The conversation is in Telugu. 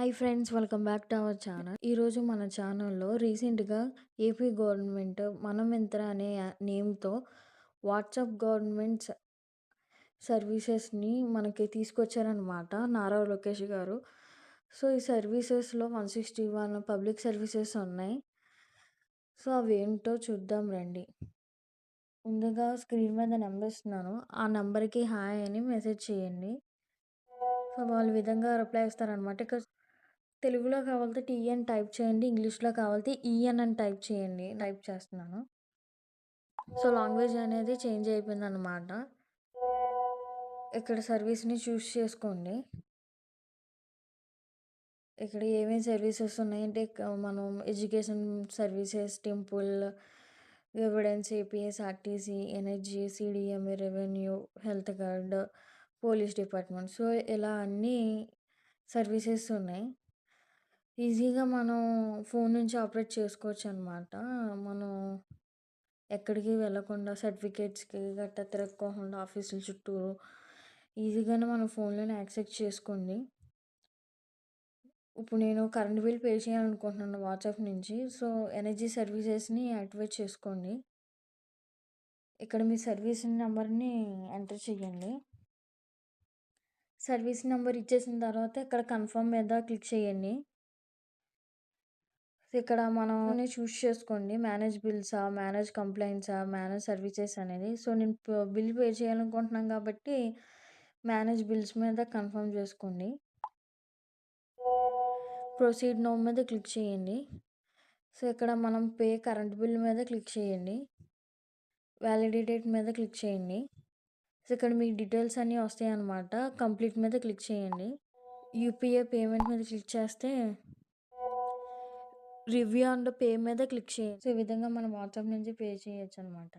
Hi friends, welcome back to our channel. ఈరోజు మన ఛానల్లో రీసెంట్గా ఏపీ గవర్నమెంట్ మనం యంత్ర అనే నేమ్తో వాట్సాప్ గవర్నమెంట్ సర్వీసెస్ని మనకి తీసుకొచ్చారనమాట నారా లోకేష్ గారు. సో ఈ సర్వీసెస్లో 161 పబ్లిక్ సర్వీసెస్ ఉన్నాయి. సో అవి ఏంటో చూద్దాం రండి. ముందుగా స్క్రీన్ మీద నెంబర్ ఇస్తున్నాను, ఆ నెంబర్కి హాయ్ అని మెసేజ్ చేయండి. సో వాళ్ళు విధంగా రిప్లై ఇస్తారనమాట. ఇక్కడ తెలుగులో కావాలితే టీ అని టైప్ చేయండి. ఇంగ్లీష్‌లో కావాలితే ఈఎన్ అని టైప్ చేయండి. టైప్ చేస్తున్నాను. సో, లాంగ్వేజ్ అనేది చేంజ్ అయిపోయిందనమాట. ఇక్కడ సర్వీస్‌ని చూస్ చేసుకోండి. ఇక్కడ ఏమేమి సర్వీసెస్ ఉన్నాయంటే మనం education services, temple, evidence, APS, RTC, energy, CDMA, revenue, health card, police department. So, ఇలా అన్నీ సర్వీసెస్ ఉన్నాయి. ఈజీగా మనం ఫోన్ నుంచి ఆపరేట్ చేసుకోవచ్చనమాట. మనం ఎక్కడికి వెళ్ళకుండా సర్టిఫికేట్స్‌కి గట్టా తిరక్కోకుండా ఆఫీసుల చుట్టూరు ఈజీగానే మన ఫోన్‌లోనే యాక్సెస్ చేసుకోండి. ఇప్పుడు నేను కరెంట్ బిల్ పే చేయాలనుకుంటున్నాను వాట్సాప్ నుంచి. సో, ఎనర్జీ సర్వీసెస్‌ని యాక్టివేట్ చేసుకోండి. ఇక్కడ మీ సర్వీస్ నెంబర్‌ని ఎంటర్ చేయండి. సర్వీస్ నెంబర్ ఇచ్చేసిన తర్వాత ఇక్కడ కన్ఫర్మ్ మీద క్లిక్ చేయండి. ఇక్కడ మనం చూస్ చేసుకోండి. మేనేజ్ బిల్సా, మేనేజ్ కంప్లెయింట్సా, మేనేజ్ సర్వీసెస్ అనేది. సో, నేను బిల్ పే చేయాలనుకుంటున్నాను కాబట్టి మేనేజ్ బిల్స్ మీద కన్ఫర్మ్ చేసుకోండి. ప్రొసీడ్ నౌ మీద క్లిక్ చేయండి. సో, ఇక్కడ మనం పే కరెంట్ బిల్ మీద క్లిక్ చేయండి. వ్యాలిడిటీ మీద క్లిక్ చేయండి. సో, ఇక్కడ మీ డీటెయిల్స్ అన్నీ వస్తాయన్నమాట. కంప్లీట్ మీద క్లిక్ చేయండి. యూపీఐ పేమెంట్ మీద క్లిక్ చేస్తే రివ్యూ అండ్ పే మీద క్లిక్ చేయండి. సో, ఈ విధంగా మనం వాట్సాప్ నుంచి పే చేయొచ్చనమాట.